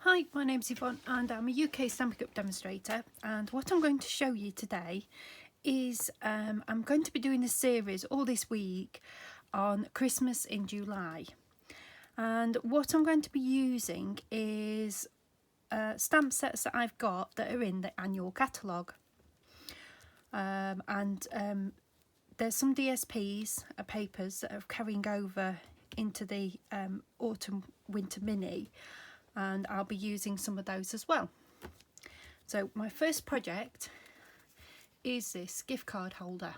Hi, my name's Yvonne and I'm a UK Stampin' Up demonstrator, and what I'm going to show you today is I'm going to be doing a series all this week on Christmas in July, and what I'm going to be using is stamp sets that I've got that are in the annual catalogue, and there's some DSPs, papers that are carrying over into the autumn winter mini, and I'll be using some of those as well. So my first project is this gift card holder.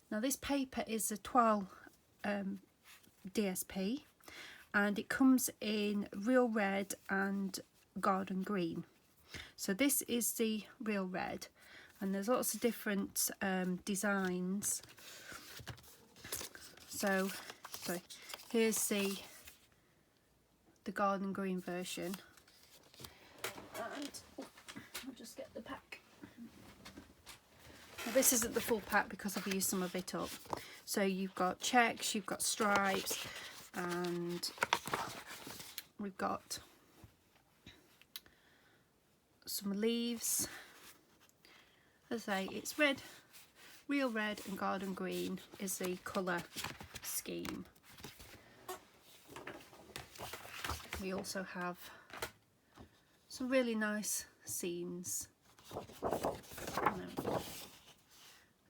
Now this paper is a Toile DSP, and it comes in real red and garden green. So this is the real red, and there's lots of different designs. So here's the garden green version, and I'll just get the pack. Now, this isn't the full pack because I've used some of it up. So you've got checks, you've got stripes, and we've got some leaves. As I say, it's red, real red and garden green is the colour scheme. We also have some really nice scenes.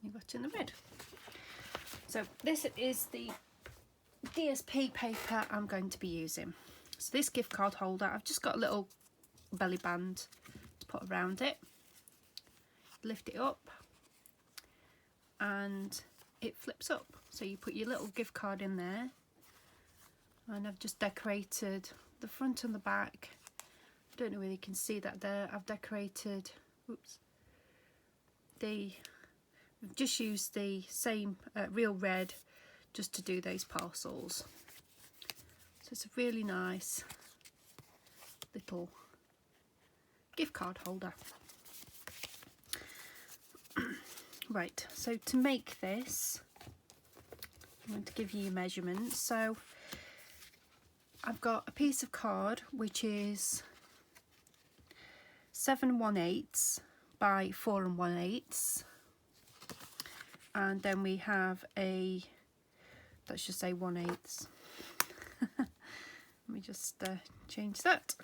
You've got in the red. So this is the DSP paper I'm going to be using. So this gift card holder, I've just got a little belly band to put around it. Lift it up and it flips up. So you put your little gift card in there, and I've just decorated the front and the back. I don't know whether you can see that there. I've decorated, we've just used the same real red just to do those parcels. So it's a really nice little gift card holder. Right, so to make this, I'm going to give you measurements. So I've got a piece of card which is 7 1/8 by 4 1/8, and then we have a, let's just say 1/8. Let me just change that.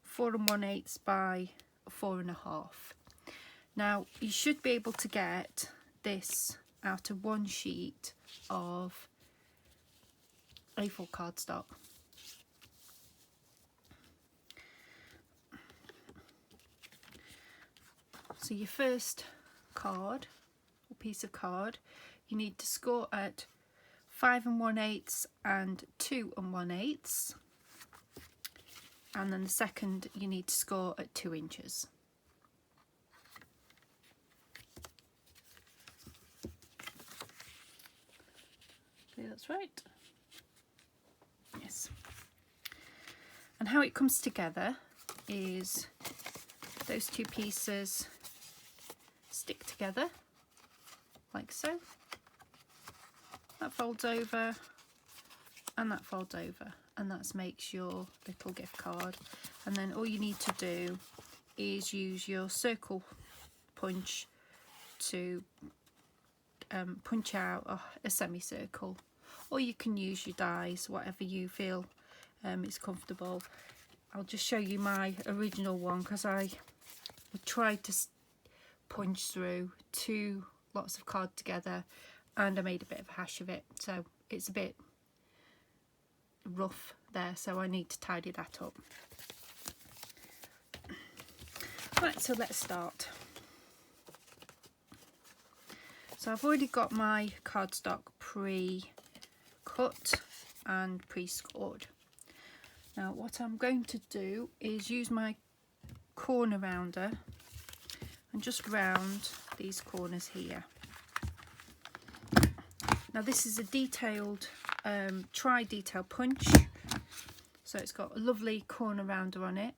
4 1/8 by 4 1/2. Now you should be able to get this out of one sheet of A4 cardstock. So your first card, or piece of card, you need to score at 5 1/8 and 2 1/8, and then the second you need to score at 2 inches. Okay, that's right. Yes. And how it comes together is those two pieces stick together like so. That folds over and that folds over, and that makes your little gift card. And then all you need to do is use your circle punch to punch out a semicircle, or you can use your dies, whatever you feel is comfortable. I'll just show you my original one because I tried to punch through 2 lots of card together and I made a bit of a hash of it, so it's a bit rough there, so I need to tidy that up. Right, so let's start. So I've already got my cardstock pre-cut and pre-scored. Now what I'm going to do is use my corner rounder and just round these corners here. Now this is a detailed tri-detail punch, so it's got a lovely corner rounder on it.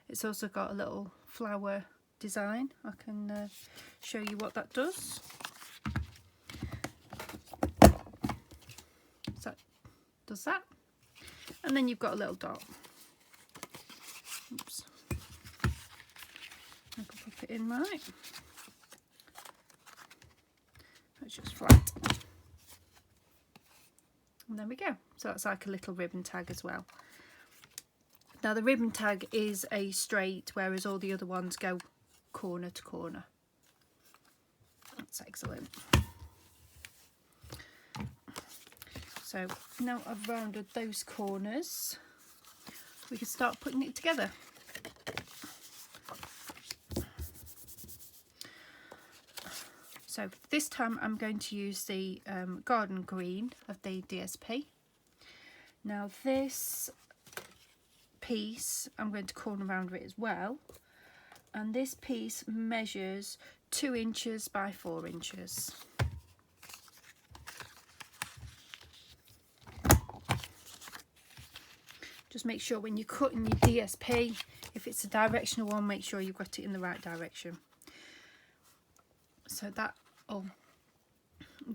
It's also got a little flower design. I can show you what that does. So does that. and then you've got a little dot. Oops. I can pop it in right. It's just flat. And there we go. So that's like a little ribbon tag as well. Now the ribbon tag is a straight, whereas all the other ones go corner to corner. That's excellent. So now I've rounded those corners, we can start putting it together. So this time I'm going to use the garden green of the DSP. Now this piece I'm going to corner round it as well, and this piece measures 2 inches by 4 inches. Just make sure when you're cutting your DSP, if it's a directional one, make sure you've got it in the right direction. So that will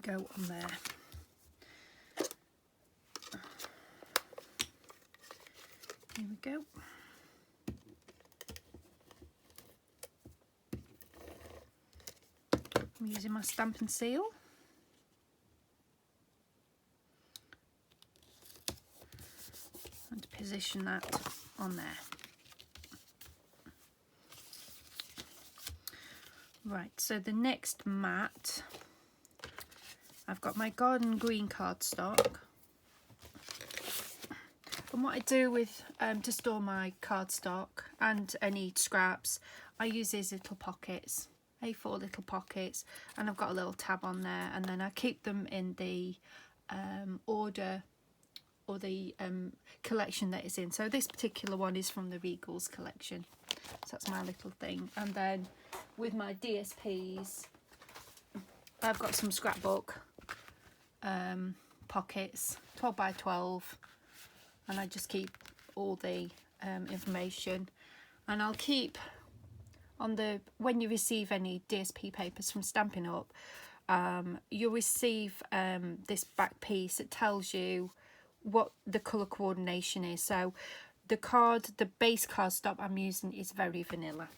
go on there. Here we go. I'm using my stamp and seal. And position that on there. Right, so the next mat, I've got my garden green cardstock. And what I do with to store my cardstock and any scraps, I use these little pockets, A4 little pockets, and I've got a little tab on there, and then I keep them in the order or the collection that it's in. So this particular one is from the Regals collection, so that's my little thing. And then with my DSPs, I've got some scrapbook pockets, 12 by 12, and I just keep all the information. And I'll keep on the, when you receive any DSP papers from Stampin' Up, you'll receive this back piece that tells you what the colour coordination is. So the base cardstock I'm using is very vanilla.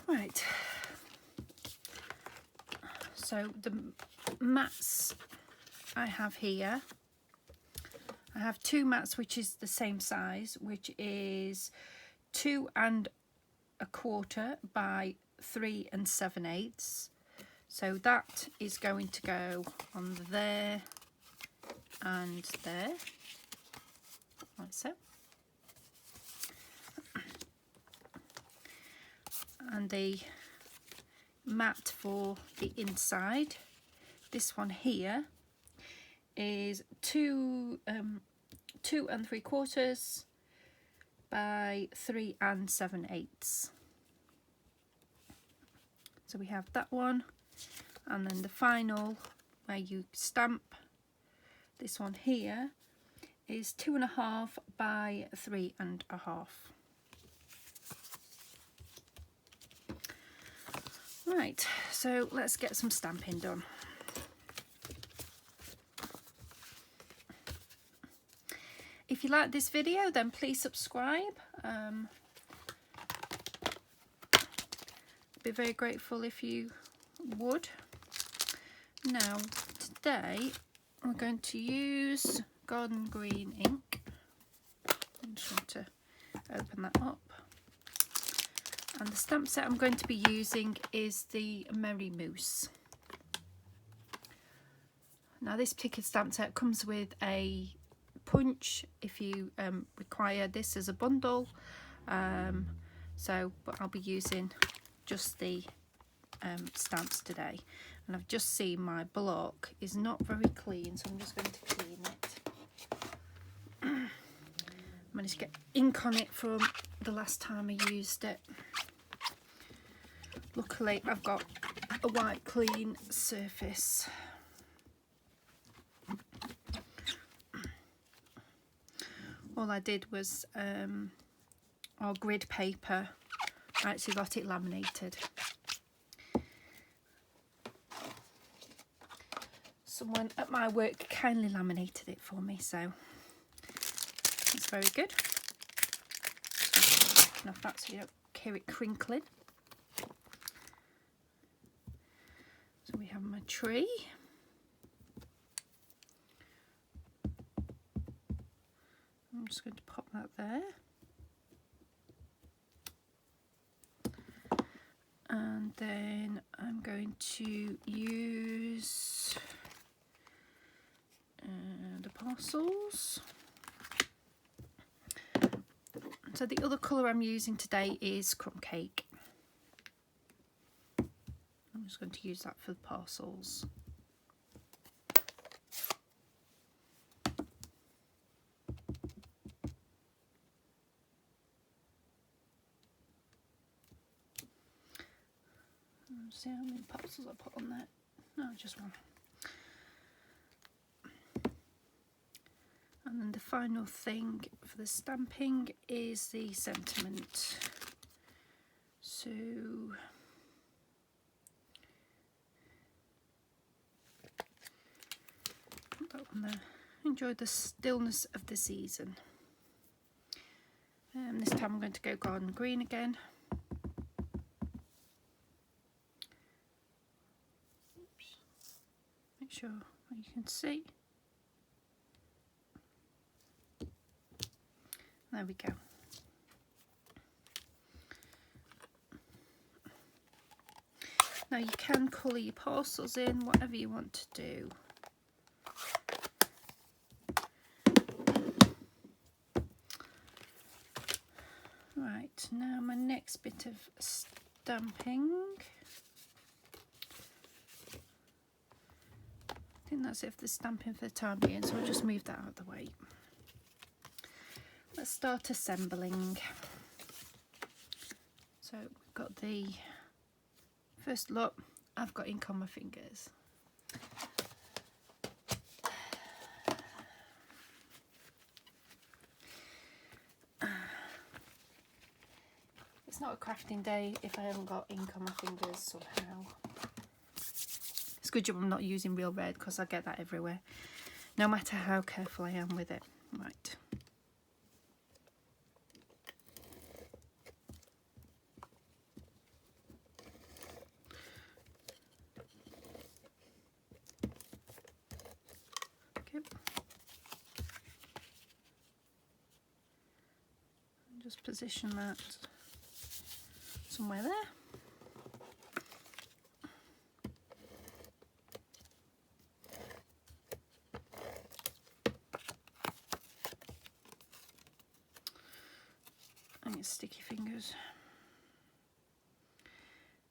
Right, so the mats I have here, I have 2 mats which is the same size, which is 2 1/4 by 3 7/8. So that is going to go on there and there, like so. And the mat for the inside, this one here, is 2 3/4 by 3 7/8. So we have that one, and then the final where you stamp, this one here is 2 1/2 by 3 1/2. Right, so let's get some stamping done. If you like this video, then please subscribe. Be very grateful if you would. Now, today we're going to use garden green ink. I'm just going to open that up. And the stamp set I'm going to be using is the Merry Moose. Now this particular stamp set comes with a punch if you require this as a bundle. But I'll be using just the stamps today. And I've just seen my block is not very clean, so I'm just going to clean it. I managed to get ink on it from the last time I used it. Luckily I've got a white clean surface. All I did was our grid paper, I actually got it laminated. someone at my work kindly laminated it for me, so it's very good. So backing off that so you don't hear it crinkling. So we have my tree. I'm just going to pop that there. And then I'm going to use the parcels. So the other colour I'm using today is Crumb Cake. I'm just going to use that for the parcels. See how many parcels I put on there? No, just one. And then the final thing for the stamping is the sentiment. So put that one there. Enjoy the stillness of the season. This time I'm going to go garden green again. Make sure you can see. There we go. Now you can colour your parcels in, whatever you want to do. Right, now my next bit of stamping. I think that's it for the stamping for the time being, so I'll just move that out of the way. Let's start assembling. So we've got the first lot. I've got ink on my fingers. It's not a crafting day if I haven't got ink on my fingers somehow. It's a good job I'm not using real red because I get that everywhere, no matter how careful I am with it. Right. Just position that somewhere there. And your sticky fingers.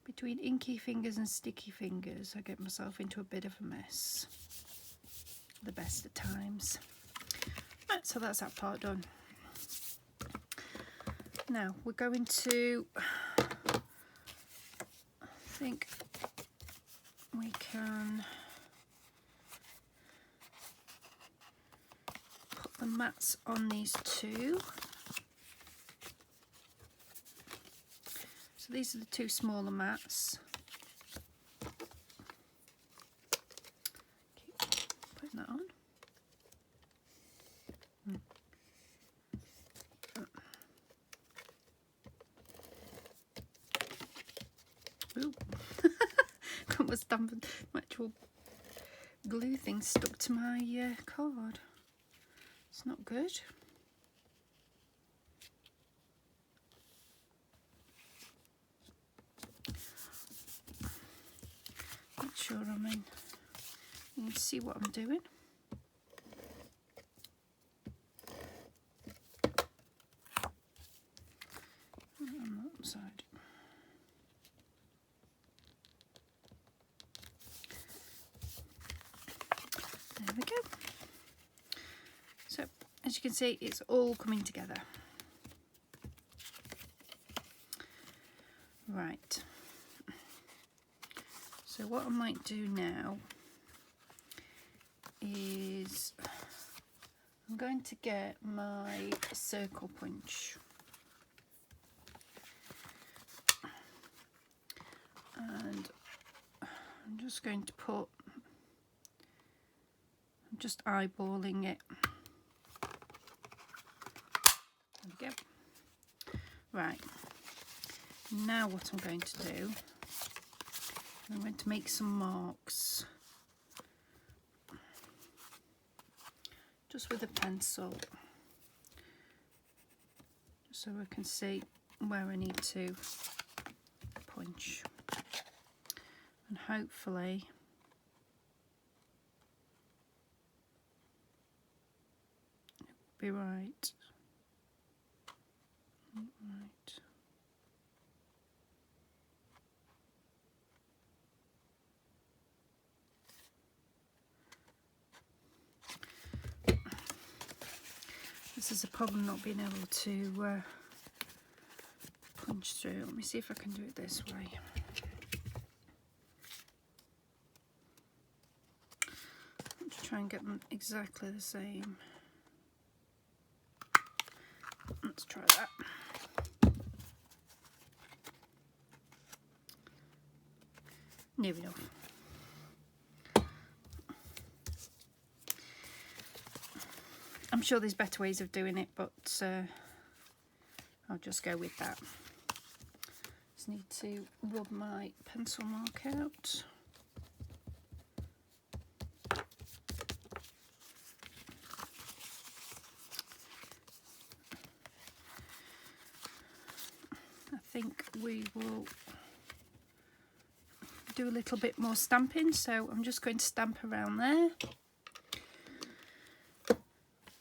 Between inky fingers and sticky fingers, I get myself into a bit of a mess. The best of times. Right, so that's that part done. Now we're going to, I think we can put the mats on these two. So these are the two smaller mats. Keep putting that on. Ooh. Got my stamp, my actual glue thing stuck to my card. It's not good. Make sure I'm in. You can see what I'm doing. On that side. There we go. So as you can see, it's all coming together. Right. So what I might do now is I'm going to get my circle punch. And I'm just going to put just eyeballing it. There we go. Right, now what I'm going to do, I'm going to make some marks just with a pencil, just so I can see where I need to punch, and hopefully it'll be right. Right. This is a problem, not being able to punch through. Let me see if I can do it this way. Let's try and get them exactly the same. Let's try that. Near enough. I'm sure there's better ways of doing it, but I'll just go with that. Just need to rub my pencil mark out. I think we will do a little bit more stamping, so I'm just going to stamp around there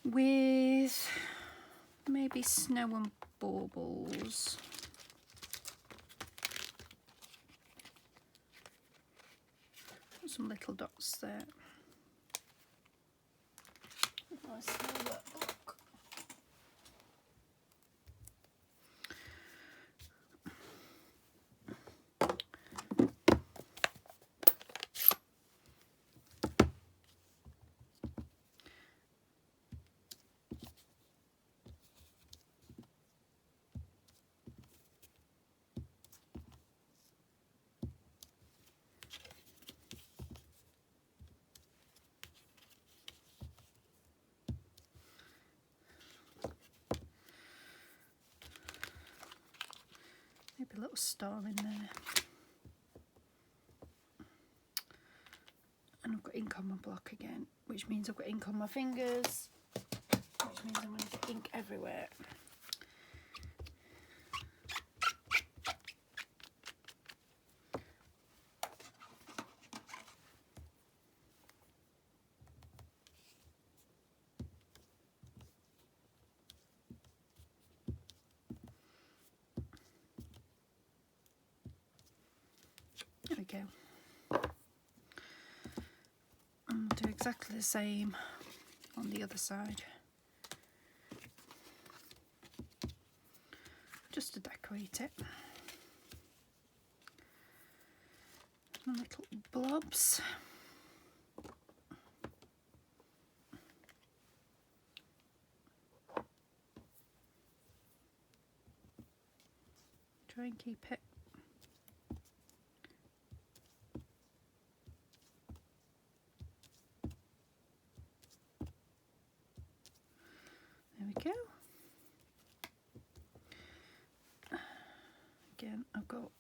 with maybe snow and baubles. Some little dots there. Nice little workbook. Maybe a little star in there. And I've got ink on my block again, which means I've got ink on my fingers, which means I'm going to get ink everywhere. There we go. And do exactly the same on the other side, just to decorate it. And little blobs. Try and keep it go. Again, I've got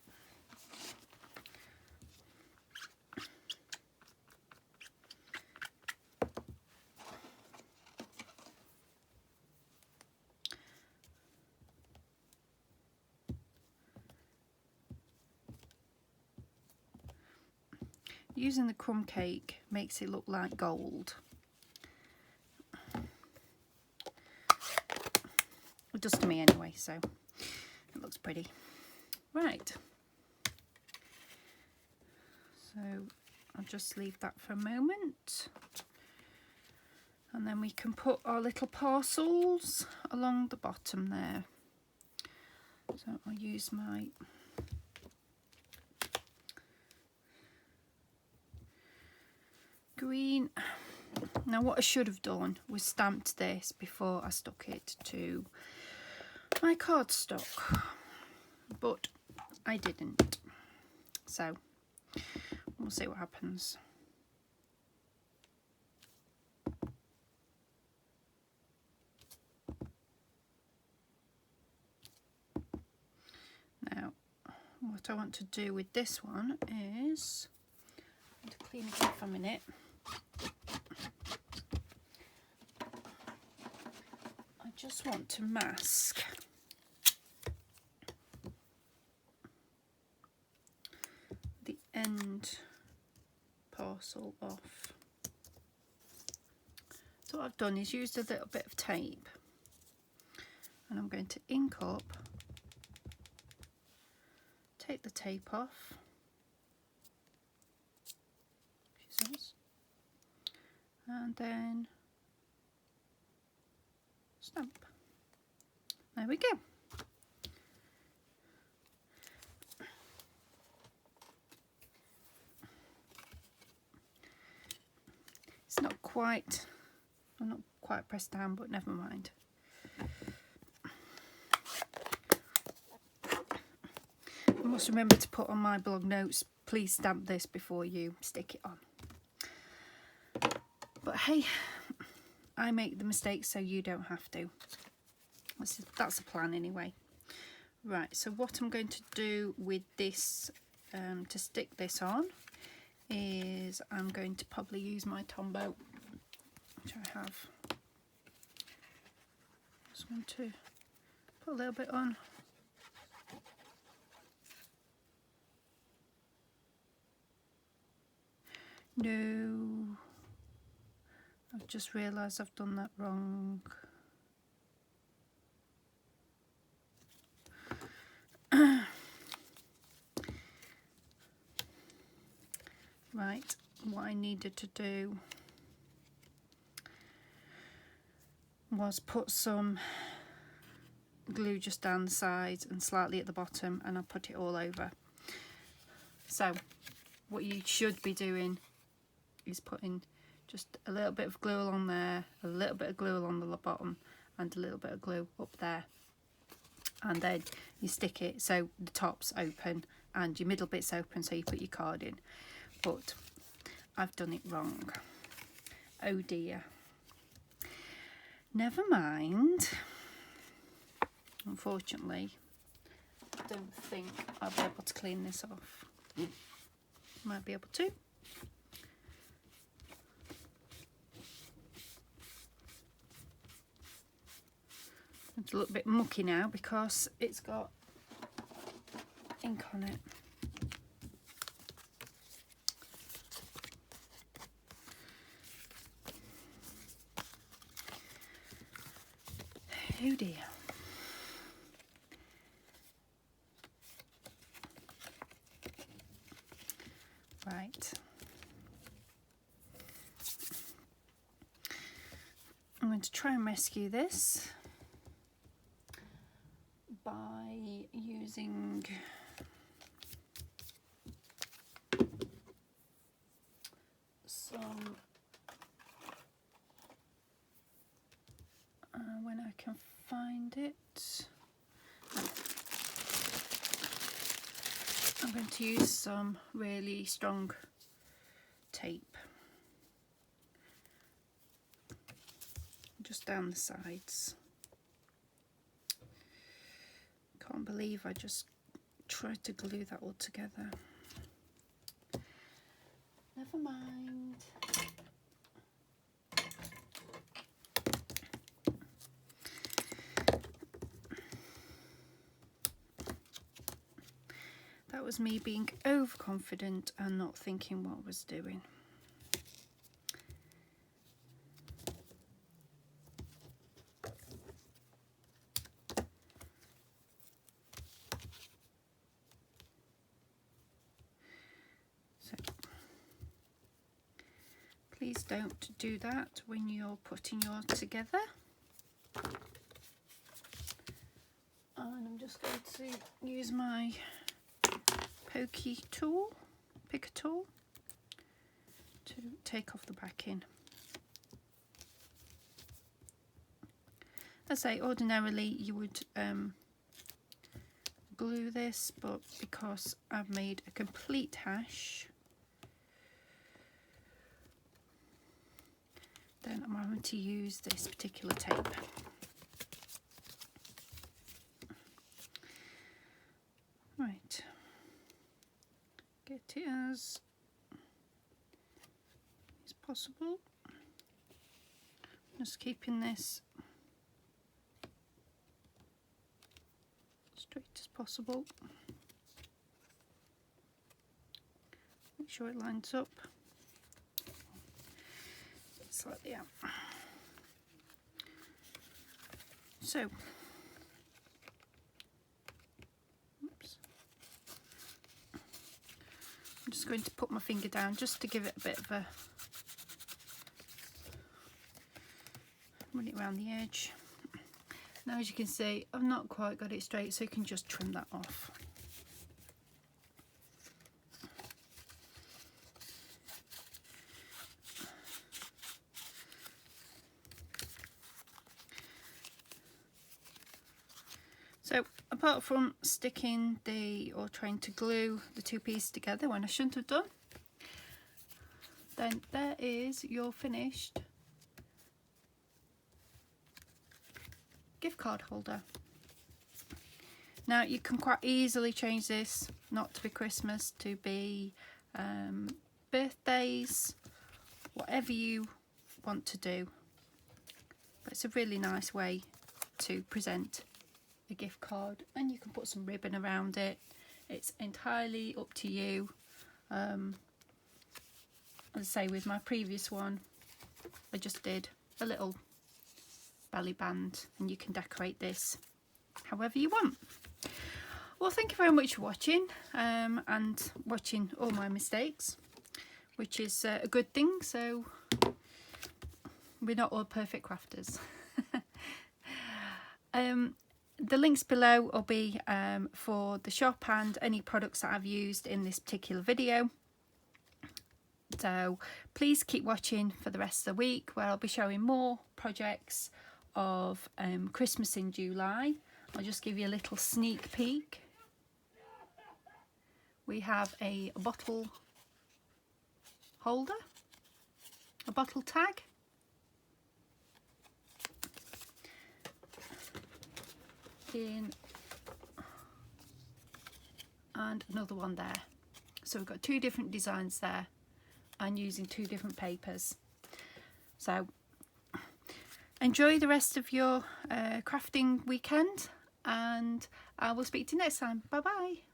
using the crumb cake makes it look like gold. It does to me anyway, so it looks pretty. Right, so I'll just leave that for a moment, and then we can put our little parcels along the bottom there. So I'll use my green. Now what I should have done was stamped this before I stuck it to my cardstock, but I didn't, so we'll see what happens. Now, what I want to do with this one is, I'm going to clean it off a minute. I just want to mask the end parcel off. So what I've done is used a little bit of tape, and I'm going to ink up, take the tape off, and then stamp. There we go. It's not quite, I'm not quite pressed down, but never mind. I must remember to put on my blog notes, please stamp this before you stick it on. But hey, I make the mistakes so you don't have to. That's the plan anyway. Right, so what I'm going to do with this, to stick this on, is I'm going to probably use my Tombow, which I have. Just want to put a little bit on. No, I've just realised I've done that wrong. Right, what I needed to do was put some glue just down the sides and slightly at the bottom, and I put it all over. So what you should be doing is putting just a little bit of glue along there, a little bit of glue along the bottom, and a little bit of glue up there, and then you stick it so the top's open and your middle bit's open, so you put your card in. But I've done it wrong. Oh dear. Never mind. Unfortunately, I don't think I'll be able to clean this off. Might be able to. It's a little bit mucky now because it's got ink on it. Oh dear. Right. I'm going to try and rescue this by using some, when I can find it, I'm going to use some really strong tape just down the sides. Can't believe I just tried to glue that all together. Never mind. That was me being overconfident and not thinking what I was doing. So please don't do that when you're putting yours together. And I'm just going to use my pokey tool, picker tool, to take off the backing. As I say, ordinarily you would glue this, but because I've made a complete hash, then I'm going to use this particular tape. Right, get it as possible. Just keeping this straight as possible. Make sure it lines up. Slightly out. So, oops. I'm just going to put my finger down just to give it a bit of a run it around the edge. Now, as you can see, I've not quite got it straight, so you can just trim that off. So, apart from sticking or trying to glue the two pieces together when I shouldn't have done, then there is your finished gift card holder. Now you can quite easily change this not to be Christmas, to be birthdays, whatever you want to do, but it's a really nice way to present a gift card, and you can put some ribbon around it. It's entirely up to you. As I say, with my previous one I just did a little belly band, and you can decorate this however you want. Well, thank you very much for watching, and watching all my mistakes, which is a good thing, so we're not all perfect crafters. The links below will be for the shop and any products that I've used in this particular video. So please keep watching for the rest of the week, where I'll be showing more projects of Christmas in July. I'll just give you a little sneak peek. We have a bottle holder, a bottle tag, and another one there. So we've got two different designs there, and using two different papers. So enjoy the rest of your crafting weekend, and I will speak to you next time. Bye bye.